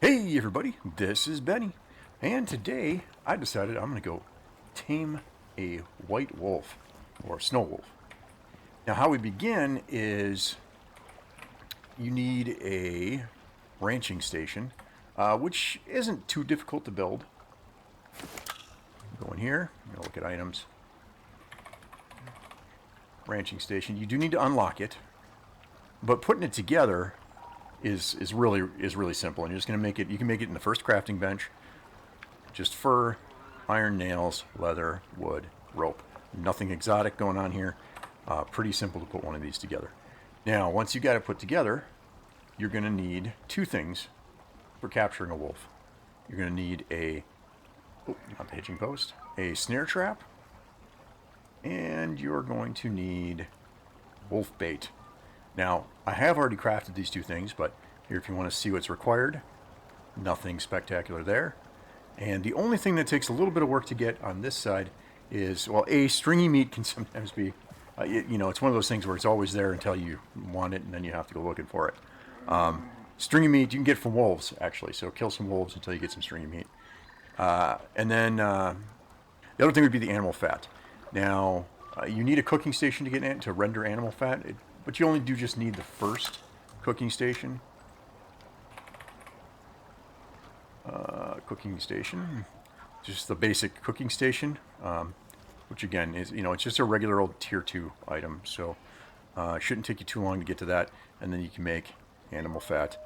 Hey everybody, this is Benny, and today I decided I'm going to go tame a white wolf, or snow wolf. Now how we begin is you need a ranching station, which isn't too difficult to build. Go in here, I'm going to look at items. Ranching station, you do need to unlock it, but putting it together is really simple, and you're just going to make it. You can make it in the first crafting bench. Just fur, iron nails, leather, wood, rope. Nothing exotic going on here. Pretty simple to put one of these together. Now, once you got it put together, you're going to need two things for capturing a wolf. You're going to need not the hitching post, a snare trap, and you're going to need wolf bait. Now, I have already crafted these two things, but here if you want to see what's required, nothing spectacular there. And the only thing that takes a little bit of work to get on this side is, well, stringy meat can sometimes be, it's one of those things where it's always there until you want it, and then you have to go looking for it. Stringy meat you can get from wolves, actually, so kill some wolves until you get some stringy meat. And then the other thing would be the animal fat. Now, you need a cooking station to render animal fat. But you only just need the first cooking station. Just the basic cooking station, which again is, it's just a regular old tier 2 item. So it shouldn't take you too long to get to that. And then you can make animal fat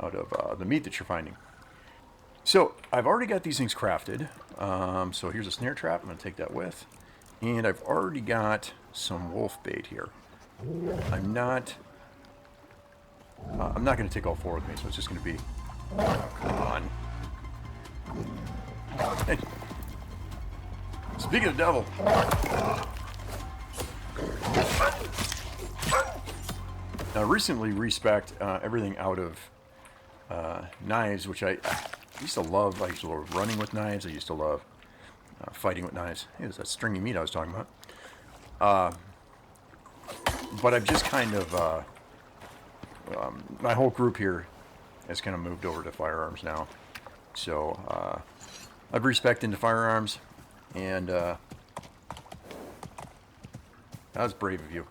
out of the meat that you're finding. So I've already got these things crafted. So here's a snare trap. I'm going to take that with. And I've already got some wolf bait here. I'm not going to take all four with me, so it's just going to be... Come on. Hey. Speaking of devil. Now, I recently respec'd everything out of knives, which I used to love. I used to love running with knives. I used to love fighting with knives. Hey, there's that stringy meat I was talking about. But I've just kind of, my whole group here has kind of moved over to firearms now. So I've respec'd into firearms, and that was brave of you.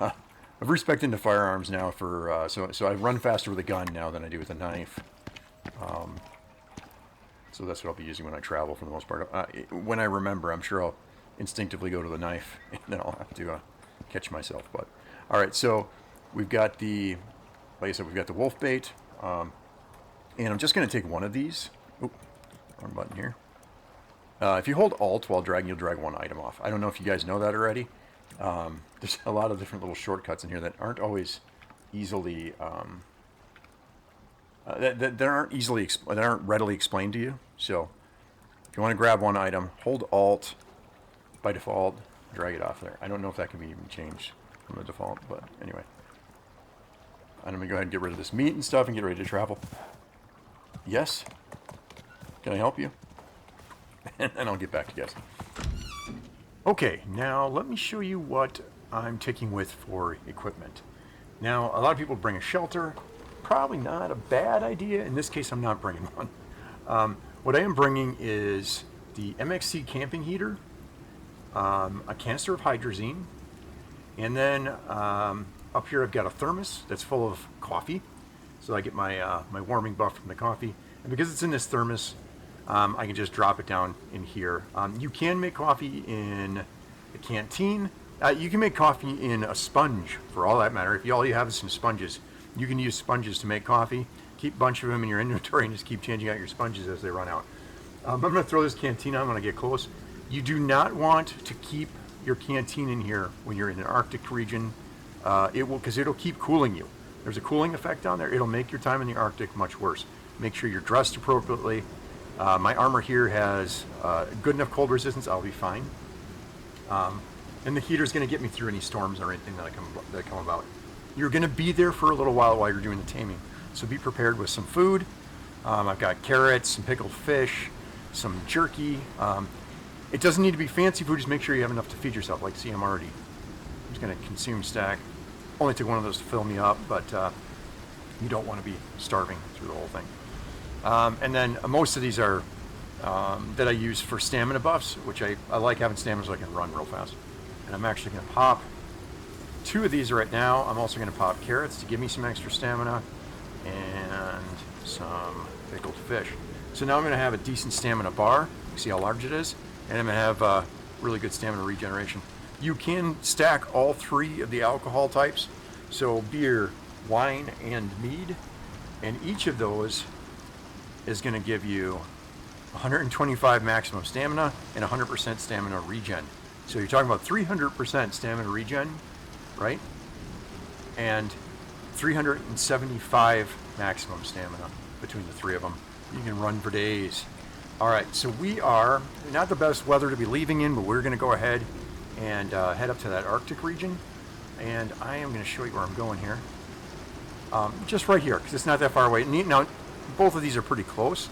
I've respec'd into firearms now for, so I run faster with a gun now than I do with a knife. So that's what I'll be using when I travel for the most part. When I remember, I'm sure I'll instinctively go to the knife, and then I'll have to catch myself. But all right, so we've got like I said, we've got the wolf bait, and I'm just going to take one of these. Oop, wrong button here. If you hold Alt while dragging, you'll drag one item off. I don't know if you guys know that already. There's a lot of different little shortcuts in here that aren't always easily that aren't readily explained to you. So if you want to grab one item, hold Alt by default. Drag it off there. I don't know if that can be even changed from the default, but anyway. I'm going to go ahead and get rid of this meat and stuff and get ready to travel. Yes? Can I help you? And then I'll get back to you guys. Okay, now let me show you what I'm taking with for equipment. Now, a lot of people bring a shelter. Probably not a bad idea. In this case, I'm not bringing one. What I am bringing is the MXC camping heater, a canister of hydrazine, and then up here I've got a thermos that's full of coffee, so I get my my warming buff from the coffee. And because it's in this thermos, I can just drop it down in here. You can make coffee in a canteen. You can make coffee in a sponge, for all that matter. If all you have is some sponges, you can use sponges to make coffee. Keep a bunch of them in your inventory and just keep changing out your sponges as they run out. I'm going to throw this canteen on when I get close. You do not want to keep your canteen in here when you're in an Arctic region. Because it'll keep cooling you. There's a cooling effect down there. It'll make your time in the Arctic much worse. Make sure you're dressed appropriately. My armor here has good enough cold resistance. I'll be fine. And the heater's going to get me through any storms or anything that come about. You're going to be there for a little while you're doing the taming. So be prepared with some food. I've got carrots, some pickled fish, some jerky. It doesn't need to be fancy food. Just make sure you have enough to feed yourself. Like, see, I'm just going to consume stack. Only took one of those to fill me up, but you don't want to be starving through the whole thing. And then most of these are that I use for stamina buffs, which I like having stamina so I can run real fast. And I'm actually going to pop 2 of these right now. I'm also going to pop carrots to give me some extra stamina and some pickled fish. So now I'm going to have a decent stamina bar. You see how large it is? And I'm going to have really good stamina regeneration. You can stack all 3 of the alcohol types, so beer, wine, and mead. And each of those is going to give you 125 maximum stamina and 100% stamina regen. So you're talking about 300% stamina regen, right? And 375 maximum stamina between the 3 of them. You can run for days. All right, so we are not the best weather to be leaving in, but we're going to go ahead and head up to that Arctic region. And I am going to show you where I'm going here. Just right here, because it's not that far away. Now, both of these are pretty close.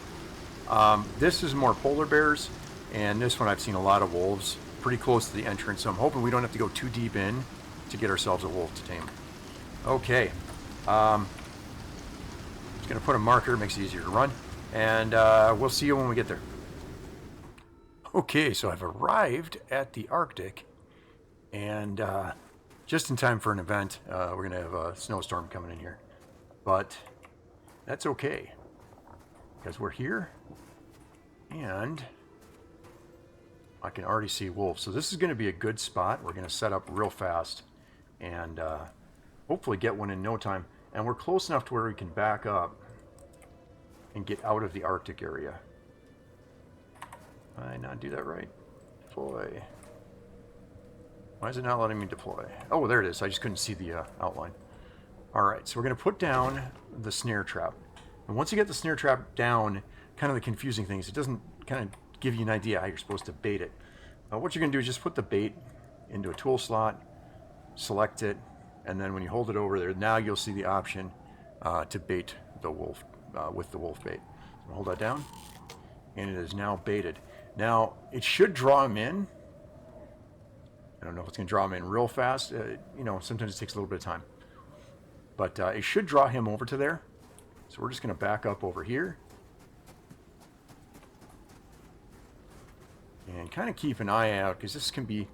This is more polar bears, and this one I've seen a lot of wolves pretty close to the entrance, so I'm hoping we don't have to go too deep in to get ourselves a wolf to tame. Okay. Just going to put a marker, makes it easier to run, and we'll see you when we get there. Okay, so I've arrived at the Arctic, and just in time for an event. We're going to have a snowstorm coming in here, but that's okay, because we're here, and I can already see wolves. So this is going to be a good spot. We're going to set up real fast and hopefully get one in no time. And we're close enough to where we can back up and get out of the Arctic area. Did I not do that right? Deploy. Why is it not letting me deploy? Oh, there it is. I just couldn't see the outline. All right, so we're going to put down the snare trap. And once you get the snare trap down, kind of the confusing thing is it doesn't kind of give you an idea how you're supposed to bait it. What you're going to do is just put the bait into a tool slot, select it, and then when you hold it over there, now you'll see the option to bait the wolf with the wolf bait. So hold that down, and it is now baited. Now, it should draw him in. I don't know if it's going to draw him in real fast. Sometimes it takes a little bit of time. But it should draw him over to there. So we're just going to back up over here. And kind of keep an eye out, because this can be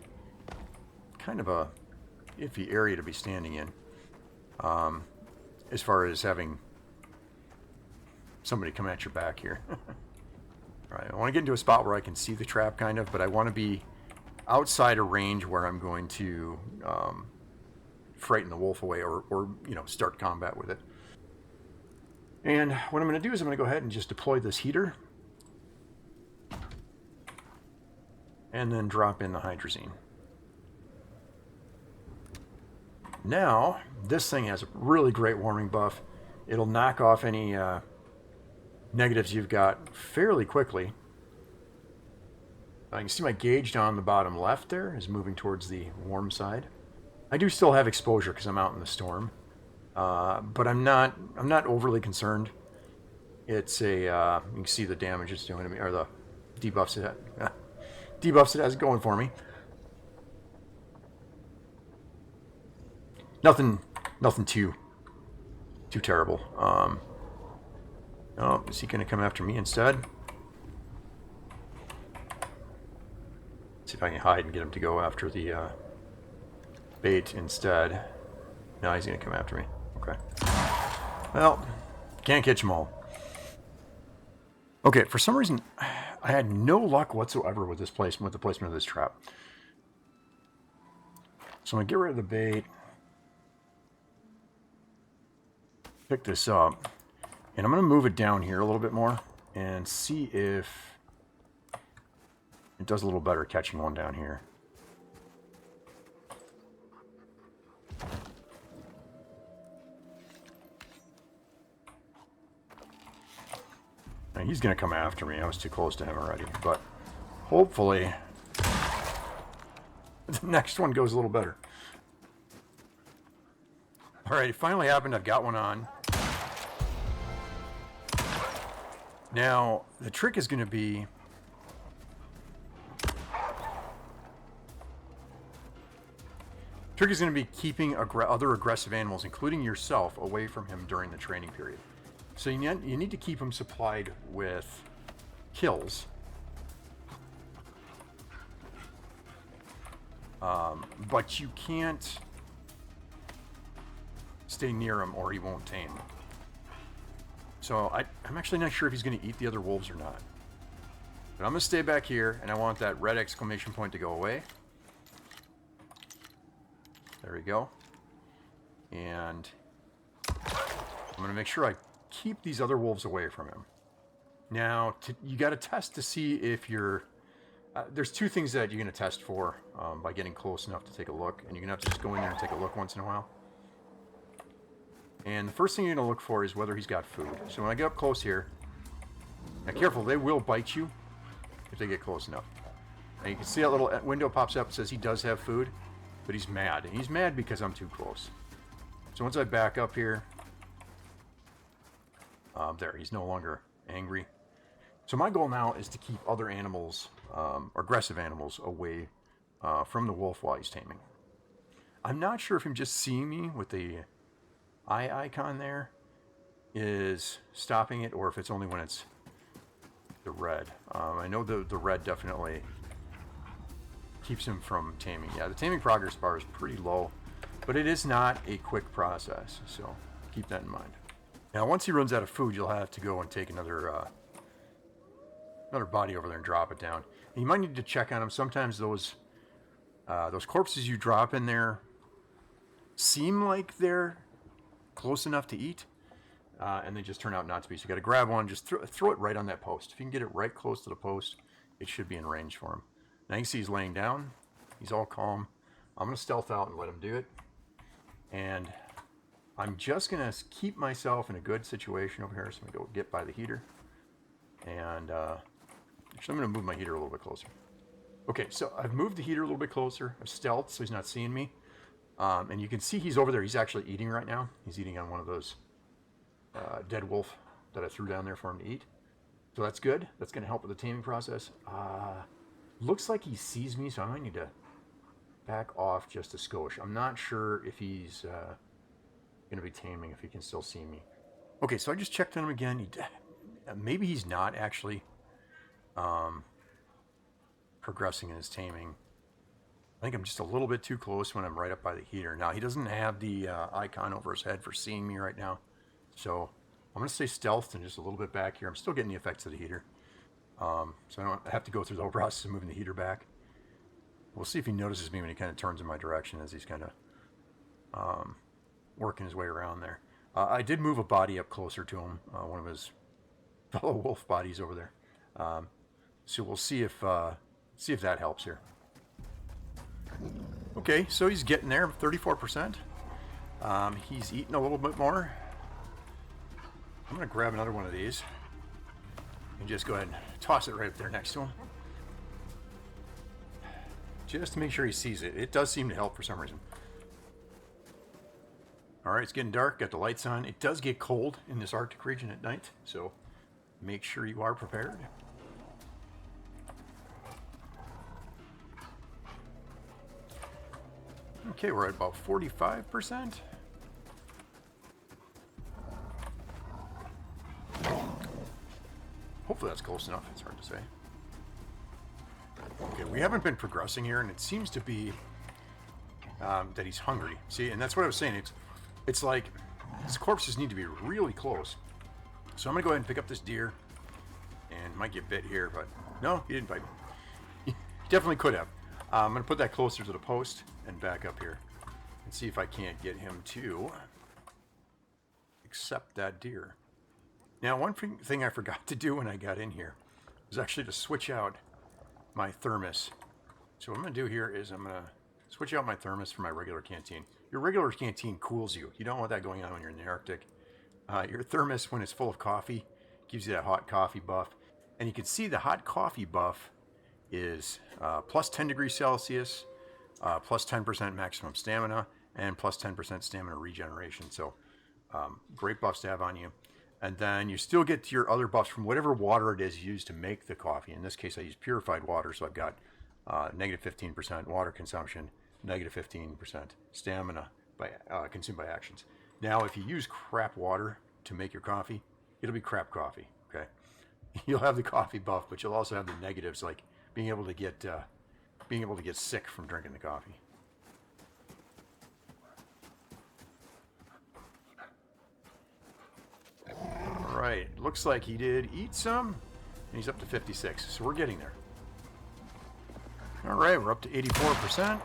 kind of a iffy area to be standing in. As far as having somebody come at your back here. All right, I want to get into a spot where I can see the trap kind of, but I want to be outside a range where I'm going to frighten the wolf away or start combat with it. And what I'm going to do is I'm going to go ahead and just deploy this heater. And then drop in the hydrazine. Now, this thing has a really great warming buff. It'll knock off any negatives you've got fairly quickly. You can see my gauge down the bottom left there is moving towards the warm side. I do still have exposure because I'm out in the storm, but I'm not overly concerned. It's a you can see the damage it's doing to me, or the debuffs it has going for me. Nothing too terrible. Oh, is he going to come after me instead? See if I can hide and get him to go after the bait instead. No, he's going to come after me. Okay. Well, can't catch them all. Okay, for some reason, I had no luck whatsoever with this placement, with the placement of this trap. So I'm going to get rid of the bait. Pick this up. And I'm going to move it down here a little bit more and see if it does a little better catching one down here. Now he's going to come after me. I was too close to him already. But hopefully the next one goes a little better. All right, it finally happened. I've got one on. Now, the trick is going to be keeping other aggressive animals, including yourself, away from him during the training period. So you need to keep him supplied with kills. But you can't stay near him or he won't tame. So I'm actually not sure if he's going to eat the other wolves or not. But I'm going to stay back here, and I want that red exclamation point to go away. There we go. And I'm going to make sure I keep these other wolves away from him. Now, you got to test to see if you're... there's two things that you're going to test for by getting close enough to take a look. And you're going to have to just go in there and take a look once in a while. And the first thing you're going to look for is whether he's got food. So when I get up close here... Now, careful, they will bite you if they get close enough. And you can see that little window pops up and says he does have food. But he's mad. And he's mad because I'm too close. So once I back up here... there, he's no longer angry. So my goal now is to keep other animals, or aggressive animals, away from the wolf while he's taming. I'm not sure if him just seeing me with the eye icon there is stopping it, or if it's only when it's the red. I know the red definitely keeps him from taming. Yeah, the taming progress bar is pretty low, but it is not a quick process, so keep that in mind. Now, once he runs out of food, you'll have to go and take another body over there and drop it down. And you might need to check on him. Sometimes those corpses you drop in there seem like they're close enough to eat, and they just turn out not to be. So you got to grab one, just throw it right on that post. If you can get it right close to the post, it should be in range for him. Now you can see he's laying down. He's all calm. I'm going to stealth out and let him do it. And I'm just going to keep myself in a good situation over here. So I'm going to go get by the heater. And actually, I'm going to move my heater a little bit closer. Okay, so I've moved the heater a little bit closer. I've stealthed so he's not seeing me. And you can see he's over there. He's actually eating right now. He's eating on one of those dead wolf that I threw down there for him to eat. So that's good. That's going to help with the taming process. Looks like he sees me, so I might need to back off just a skosh. I'm not sure if he's going to be taming, if he can still see me. Okay, so I just checked on him again. Maybe he's not actually progressing in his taming. I think I'm just a little bit too close when I'm right up by the heater. Now, he doesn't have the icon over his head for seeing me right now. So I'm going to stay stealthed and just a little bit back here. I'm still getting the effects of the heater. So I don't have to go through the whole process of moving the heater back. We'll see if he notices me when he kind of turns in my direction as he's kind of working his way around there. I did move a body up closer to him, one of his fellow wolf bodies over there. So we'll see if that helps here. Okay, so he's getting there, 34%. He's eating a little bit more. I'm going to grab another one of these and just go ahead and toss it right up there next to him. Just to make sure he sees it. It does seem to help for some reason. Alright, it's getting dark, got the lights on. It does get cold in this Arctic region at night, so make sure you are prepared. Okay, we're at about 45%. Hopefully that's close enough. It's hard to say. Okay, we haven't been progressing here, and it seems to be that he's hungry. See, and that's what I was saying. It's like his corpses need to be really close. So I'm going to go ahead and pick up this deer, and might get bit here, but no, he didn't bite me. He definitely could have. I'm going to put that closer to the post and back up here and see if I can't get him to accept that deer. Now, one thing I forgot to do when I got in here was actually to switch out my thermos. So what I'm going to do here is I'm going to switch out my thermos for my regular canteen. Your regular canteen cools you. You don't want that going on when you're in the Arctic. Your thermos, when it's full of coffee, gives you that hot coffee buff. And you can see the hot coffee buff is plus 10 degrees Celsius, plus 10% maximum stamina, and plus 10% stamina regeneration. So great buffs to have on you. And then you still get your other buffs from whatever water it is used to make the coffee. In this case, I use purified water, so I've got negative 15% water consumption, negative 15% stamina consumed by actions. Now, if you use crap water to make your coffee, it'll be crap coffee. Okay, you'll have the coffee buff, but you'll also have the negatives, like being able to get sick from drinking the coffee. All right, looks like he did eat some, and he's up to 56. So we're getting there. All right, we're up to 84%.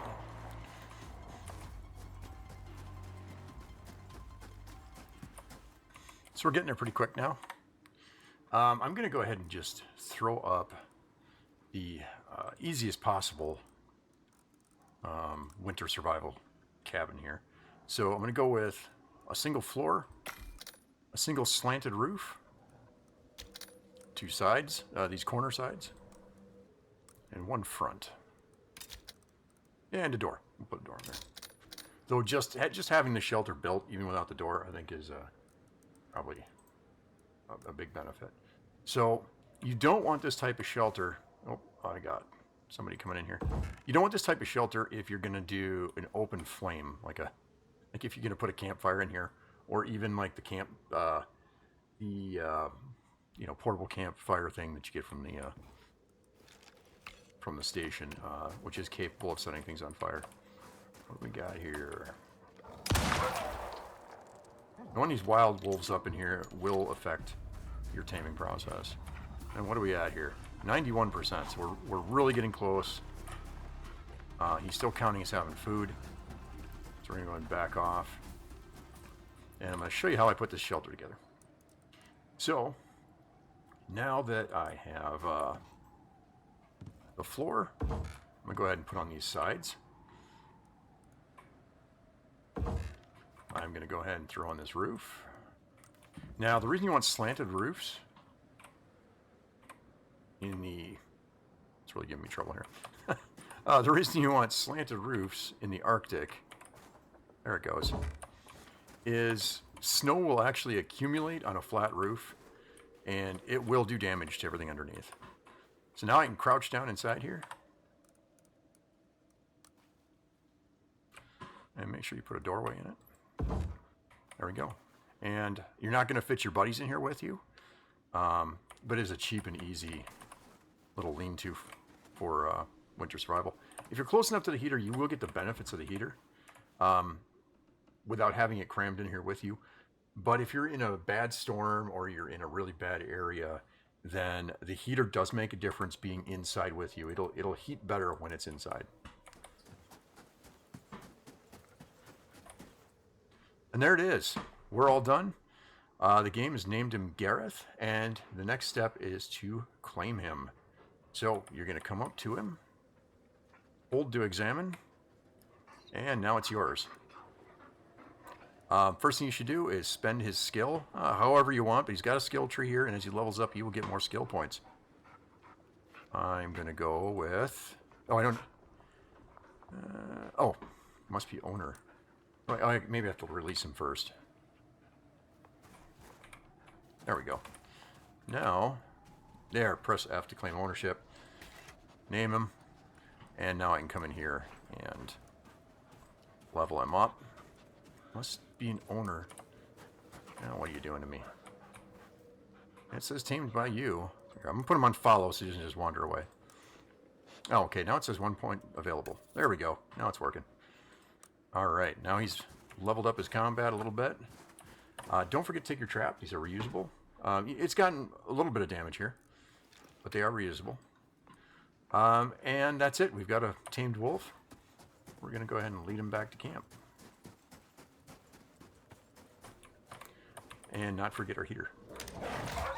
So we're getting there pretty quick now. I'm going to go ahead and just throw up the easiest possible winter survival cabin here. So I'm going to go with a single floor, a single slanted roof, two sides, these corner sides, and one front. And a door. We'll put a door in there. Though just having the shelter built, even without the door, I think is probably a big benefit. So you don't want this type of shelter. Oh, I got somebody coming in here. You don't want this type of shelter if you're going to do an open flame, like if you're going to put a campfire in here, or even like the camp, portable campfire thing that you get from the station, which is capable of setting things on fire. What do we got here? Knowing these wild wolves up in here will affect your taming process. And what are we at here? 91%. So we're really getting close. He's still counting us having food. So we're going to go and back off. And I'm going to show you how I put this shelter together. So now that I have the floor, I'm going to go ahead and put on these sides. I'm going to go ahead and throw on this roof. Now, the reason you want slanted roofs it's really giving me trouble here. The reason you want slanted roofs in the Arctic, there it goes, is snow will actually accumulate on a flat roof, and it will do damage to everything underneath. So now I can crouch down inside here. And make sure you put a doorway in it. There we go. And you're not going to fit your buddies in here with you, but it's a cheap and easy little lean-to for winter survival. If you're close enough to the heater, you will get the benefits of the heater without having it crammed in here with you. But if you're in a bad storm or you're in a really bad area, then the heater does make a difference being inside with you. It'll heat better when it's inside. And there it is. We're all done. The game has named him Gareth, and the next step is to claim him. So you're going to come up to him, hold to examine, and now it's yours. First thing you should do is spend his skill however you want, but he's got a skill tree here, and as he levels up, he will get more skill points. I'm going to go with... must be owner. Maybe I have to release him first. There we go. Now, press F to claim ownership. Name him. And now I can come in here and level him up. Must be an owner. Now, what are you doing to me? It says tamed by you. I'm going to put him on follow so he doesn't just wander away. Oh, okay. Now it says 1 point available. There we go. Now it's working. All right. Now he's leveled up his combat a little bit. Don't forget to take your trap. These are reusable. It's gotten a little bit of damage here, but they are reusable. And that's it. We've got a tamed wolf. We're going to go ahead and lead him back to camp. And not forget our heater.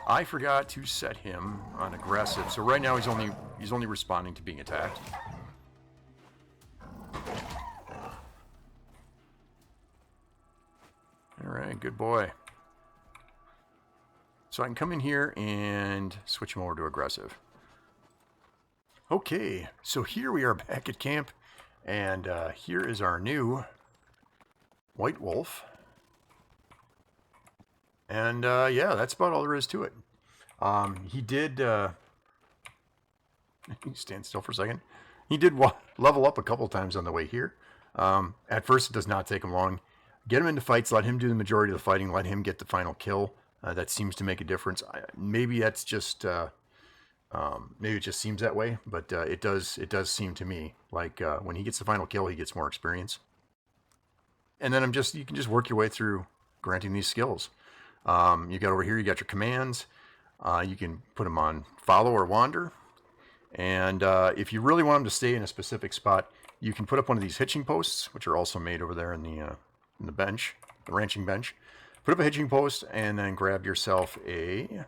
I forgot to set him on aggressive, so right now he's only responding to being attacked. Alright, good boy. So I can come in here and switch him over to aggressive. Okay, so here we are back at camp, and here is our new white wolf. And yeah, that's about all there is to it. He did... stand still for a second. He did level up a couple times on the way here. At first, it does not take him long. Get him into fights, let him do the majority of the fighting, let him get the final kill. That seems to make a difference. Maybe that's just maybe it just seems that way, but it does seem to me like when he gets the final kill, he gets more experience. And then you can just work your way through granting these skills. You got over here, you got your commands. You can put them on follow or wander. And if you really want them to stay in a specific spot, you can put up one of these hitching posts, which are also made over there in the bench, the ranching bench. Put up a hitching post and then grab yourself a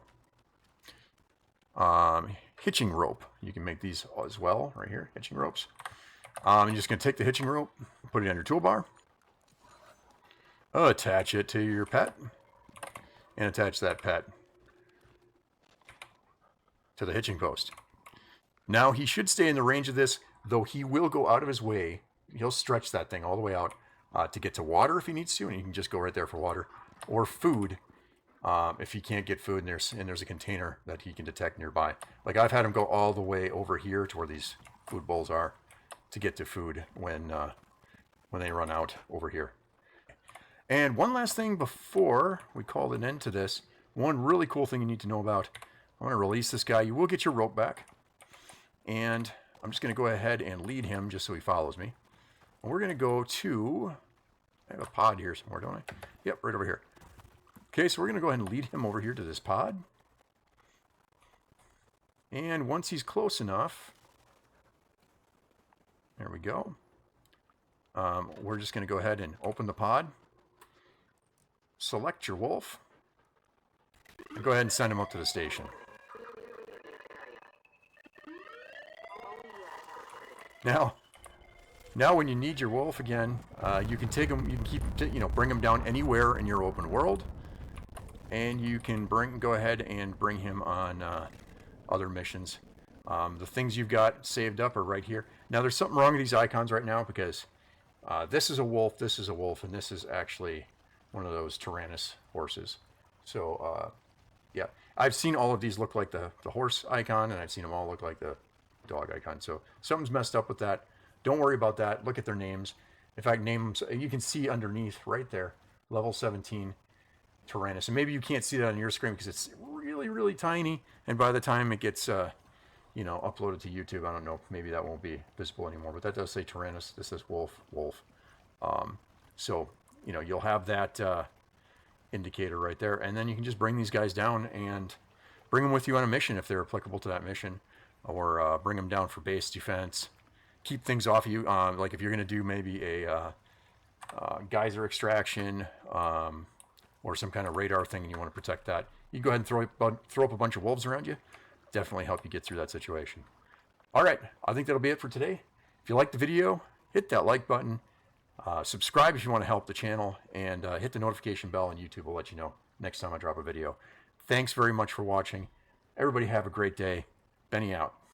hitching rope. You can make these as well, right here, hitching ropes. You're just going to take the hitching rope, put it on your toolbar, attach it to your pet, and attach that pet to the hitching post. Now he should stay in the range of this, though he will go out of his way. He'll stretch that thing all the way out to get to water if he needs to, and he can just go right there for water, or food if he can't get food, and there's a container that he can detect nearby. Like I've had him go all the way over here to where these food bowls are to get to food when they run out over here. And one last thing before we call an end to this, one really cool thing you need to know about. I'm going to release this guy. You will get your rope back. And I'm just going to go ahead and lead him just so he follows me. And we're going to go to... I have a pod here somewhere, don't I? Yep, right over here. Okay, so we're going to go ahead and lead him over here to this pod. And once he's close enough... There we go. We're just going to go ahead and open the pod. Select your wolf. And go ahead and send him up to the station. Now when you need your wolf again, you can take him, you can bring him down anywhere in your open world, and you can go ahead and bring him on other missions. The things you've got saved up are right here. Now there's something wrong with these icons right now because this is a wolf, and this is actually one of those Tyrannus horses. So yeah, I've seen all of these look like the horse icon, and I've seen them all look like the dog icon. So something's messed up with that. Don't worry about that. Look at their names. In fact, name them. You can see underneath right there, level 17 Tyrannus. And maybe you can't see that on your screen because it's really, really tiny. And by the time it gets, uploaded to YouTube, I don't know, maybe that won't be visible anymore. But that does say Tyrannus. This is wolf. So you'll have that indicator right there, and then you can just bring these guys down and bring them with you on a mission if they're applicable to that mission. Or bring them down for base defense. Keep things off of you. Like if you're going to do maybe a geyser extraction or some kind of radar thing and you want to protect that, you go ahead and throw up a bunch of wolves around you. Definitely help you get through that situation. All right, I think that'll be it for today. If you liked the video, hit that like button. Subscribe if you want to help the channel, and hit the notification bell, and YouTube will let you know next time I drop a video. Thanks very much for watching. Everybody have a great day. Benny out.